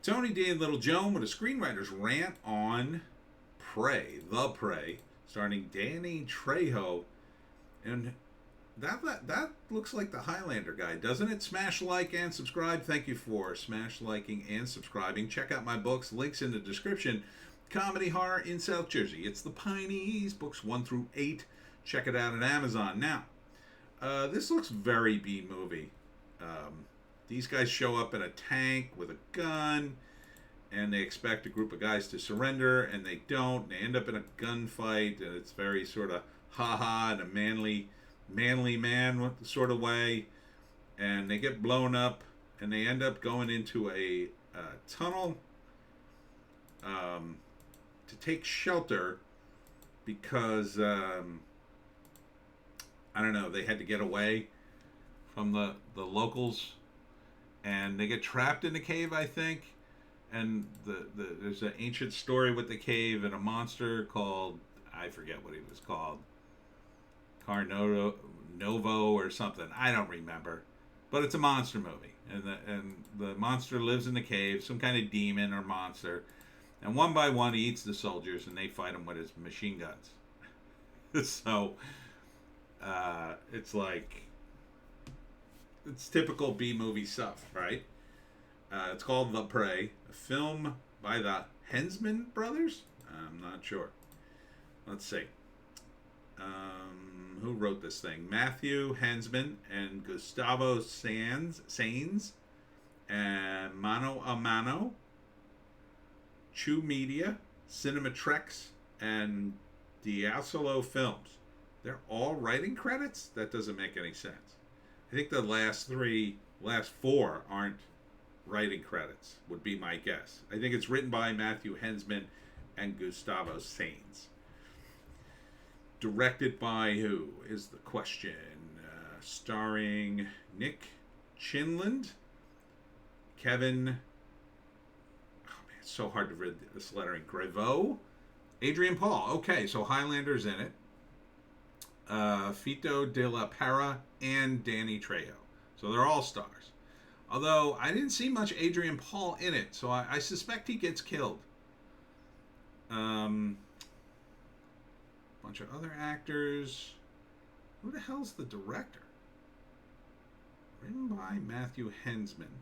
Tony D and Little Joan with a screenwriter's rant on The Prey, starring Danny Trejo. And that looks like the Highlander guy, doesn't it? Smash like and subscribe. Thank you for smash liking and subscribing. Check out my books, links in the description. Comedy horror in South Jersey. It's the Pineys, books 1 through 8. Check it out at Amazon. Now, this looks very B movie. These guys show up in a tank with a gun, and they expect a group of guys to surrender, and they don't. And they end up in a gunfight, and it's very sort of ha-ha in a manly man sort of way. And they get blown up, and they end up going into a tunnel to take shelter because, I don't know, they had to get away from the locals. And they get trapped in the cave, I think. And there's an ancient story with the cave and a monster called, I forget what he was called, Novo or something. I don't remember. But it's a monster movie. And the monster lives in the cave, some kind of demon or monster. And one by one he eats the soldiers, and they fight him with his machine guns. So, it's like... it's typical B-movie stuff, right? It's called The Prey, a film by the Hensman brothers? I'm not sure. Let's see. Who wrote this thing? Matthew Hensman and Gustavo Saenz and Mano a Mano, Chew Media, Cinematrex, and Diasolo Films. They're all writing credits? That doesn't make any sense. I think the last four aren't writing credits, would be my guess. I think it's written by Matthew Hensman and Gustavo Saenz. Directed by who is the question? Starring Nick Chinland, Kevin... oh man, it's so hard to read this lettering. Greveau, Adrian Paul. Okay, so Highlander's in it. Fito de la Parra and Danny Trejo. So they're all stars. Although I didn't see much Adrian Paul in it, so I suspect he gets killed. Bunch of other actors. Who the hell's the director? Written by Matthew Hensman.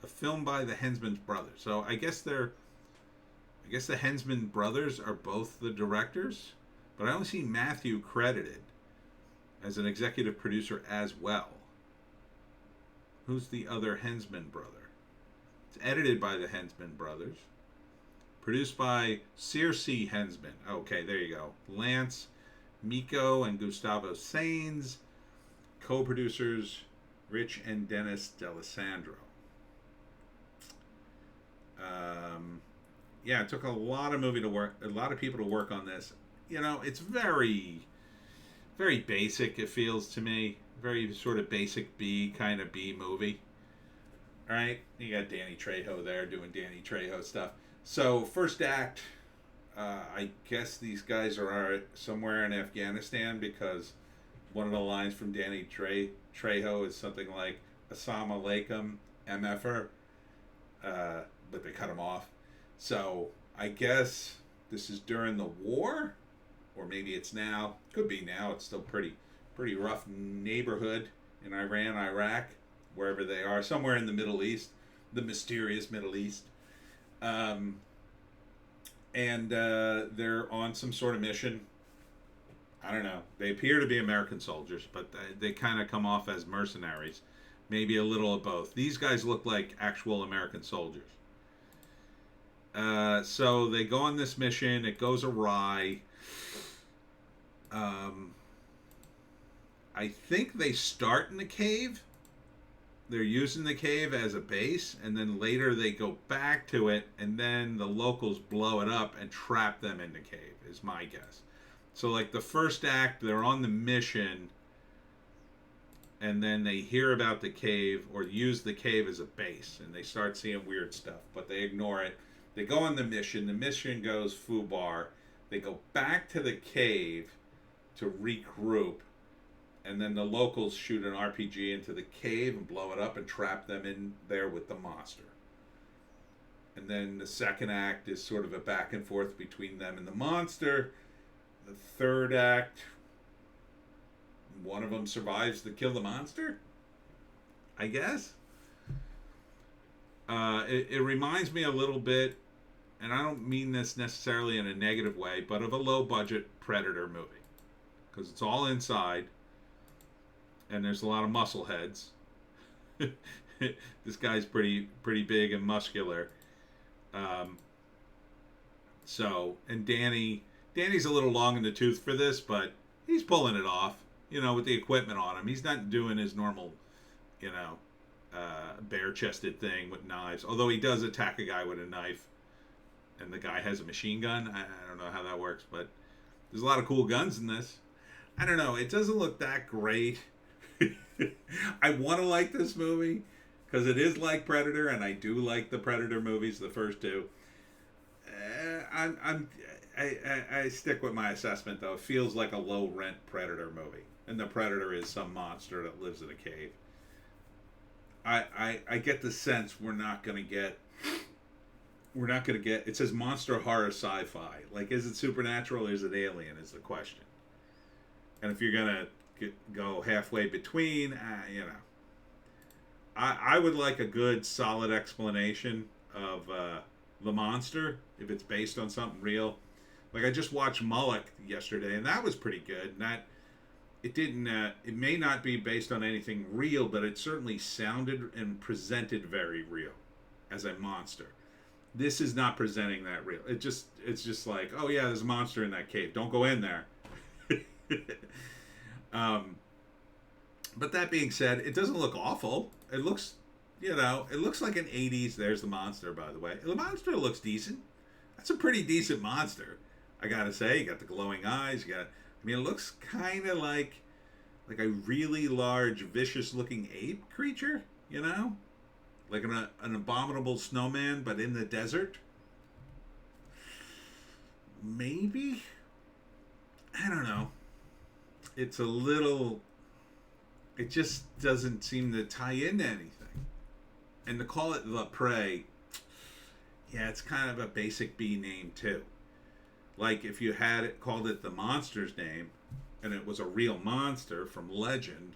A film by the Hensman brothers. So I guess the Hensman brothers are both the directors. But I only see Matthew credited as an executive producer as well. Who's the other Hensman brother? It's edited by the Hensman brothers. Produced by Circe Hensman. Okay, there you go. Lance, Miko, and Gustavo Saenz. Co-producers Rich and Dennis D'Alessandro. Yeah, it took a lot of people to work on this. You know, it's very, very basic, it feels to me. Very sort of basic kind of B movie. All right? You got Danny Trejo there doing Danny Trejo stuff. So, first act, I guess these guys are somewhere in Afghanistan because one of the lines from Danny Trejo is something like, Assalamu alaikum, MFer. But they cut him off. So, I guess this is during the war? Or maybe it's now. Could be now. It's still pretty rough neighborhood in Iran, Iraq, wherever they are. Somewhere in the Middle East. The mysterious Middle East. And they're on some sort of mission. I don't know. They appear to be American soldiers, but they kind of come off as mercenaries. Maybe a little of both. These guys look like actual American soldiers. So they go on this mission. It goes awry. I think they start in the cave. They're using the cave as a base, and then later they go back to it, and then the locals blow it up and trap them in the cave, is my guess. So, like, the first act, they're on the mission, and then they hear about the cave, or use the cave as a base, and they start seeing weird stuff, but they ignore it. They go on the mission goes foobar. They go back to the cave to regroup, and then the locals shoot an RPG into the cave and blow it up and trap them in there with the monster. And then the second act is sort of a back and forth between them and the monster. The third act, one of them survives to kill the monster, I guess. It reminds me a little bit, and I don't mean this necessarily in a negative way, but of a low-budget Predator movie. Because it's all inside, and there's a lot of muscle heads. This guy's pretty big and muscular. And Danny's a little long in the tooth for this, but he's pulling it off, with the equipment on him. He's not doing his normal, bare-chested thing with knives. Although he does attack a guy with a knife, and the guy has a machine gun. I don't know how that works, but there's a lot of cool guns in this. I don't know. It doesn't look that great. I want to like this movie because it is like Predator, and I do like the Predator movies, the first two. I stick with my assessment though. It feels like a low rent Predator movie, and the Predator is some monster that lives in a cave. I get the sense we're not gonna get. It says monster horror sci-fi. Like, is it supernatural or is it alien? Is the question. And if you're gonna go halfway between, I would like a good solid explanation of the monster if it's based on something real. Like, I just watched Moloch yesterday, and that was pretty good. And that it didn't. It may not be based on anything real, but it certainly sounded and presented very real as a monster. This is not presenting that real. It's just like, oh yeah, there's a monster in that cave. Don't go in there. But that being said, it doesn't look awful. It looks, it looks like an 80s. There's the monster, by the way. The monster looks decent. That's a pretty decent monster, I gotta say. You got the glowing eyes. It looks kind of like a really large, vicious-looking ape creature. Like an abominable snowman, but in the desert. Maybe? I don't know. It's a little... It just doesn't seem to tie into anything. And to call it The Prey, yeah, it's kind of a basic B name, too. Like, if you had it called it The Monster's Name, and it was a real monster from legend,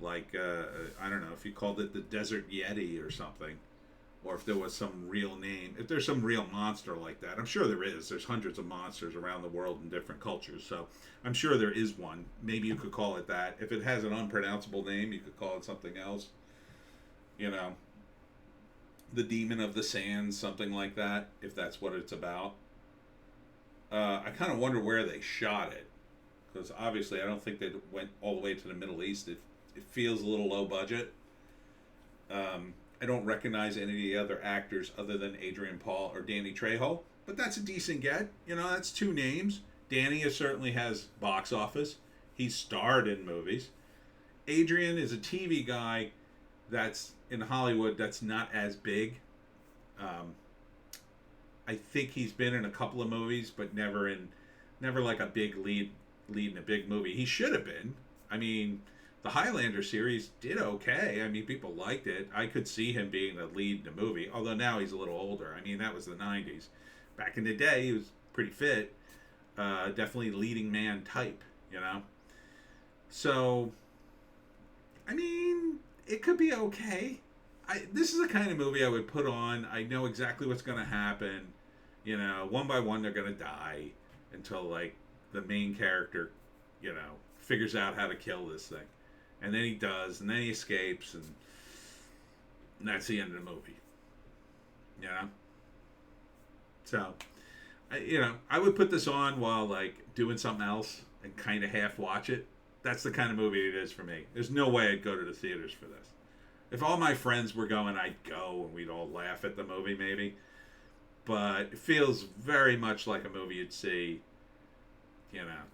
like, I don't know, if you called it the Desert Yeti or something, or if there was some real name, if there's some real monster like that. I'm sure there is. There's hundreds of monsters around the world in different cultures, so I'm sure there is one. Maybe you could call it that. If it has an unpronounceable name, you could call it something else. The Demon of the Sands, something like that, if that's what it's about. I kind of wonder where they shot it, because obviously I don't think they went all the way to the Middle East. It feels a little low budget. I don't recognize any of the other actors other than Adrian Paul or Danny Trejo, but that's a decent get. That's two names. Danny certainly has box office. He's starred in movies. Adrian is a TV guy that's in Hollywood that's not as big. I think he's been in a couple of movies, but never like a big lead in a big movie. He should have been. The Highlander series did okay. People liked it. I could see him being the lead in the movie, although now he's a little older. That was the 90s. Back in the day, he was pretty fit. Definitely leading man type, So, it could be okay. This is the kind of movie I would put on. I know exactly what's going to happen. One by one they're going to die until, the main character, figures out how to kill this thing. And then he does, and then he escapes, and that's the end of the movie. So, I would put this on while, doing something else and kind of half watch it. That's the kind of movie it is for me. There's no way I'd go to the theaters for this. If all my friends were going, I'd go, and we'd all laugh at the movie, maybe. But it feels very much like a movie you'd see,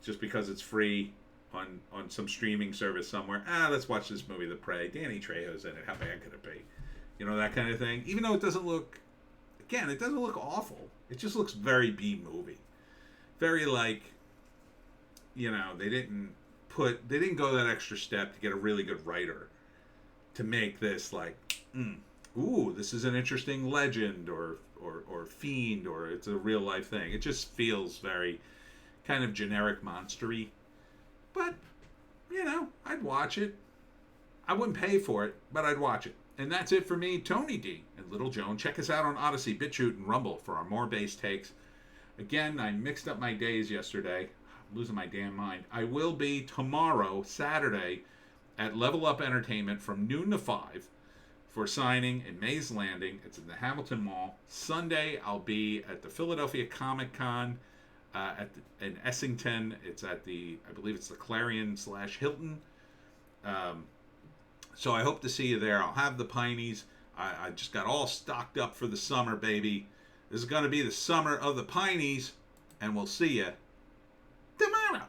just because it's free on some streaming service somewhere. Let's watch this movie, The Prey. Danny Trejo's in it. How bad could it be? That kind of thing. Even though it doesn't look awful. It just looks very B movie. Very they didn't go that extra step to get a really good writer to make this ooh, this is an interesting legend or or Fiend or it's a real life thing. It just feels very kind of generic monstery. But, you know, I'd watch it. I wouldn't pay for it, but I'd watch it. And that's it for me, Tony D and Little Joan. Check us out on Odysee, Bitchute, and Rumble for our more base takes. Again, I mixed up my days yesterday. I'm losing my damn mind. I will be tomorrow, Saturday, at Level Up Entertainment from noon to 5 for signing in Mays Landing. It's in the Hamilton Mall. Sunday, I'll be at the Philadelphia Comic Con in Essington. It's at I believe it's the Clarion/Hilton. So I hope to see you there. I'll have the Pineys. I just got all stocked up for the summer, baby. This is going to be the summer of the Pineys, and we'll see you tomorrow.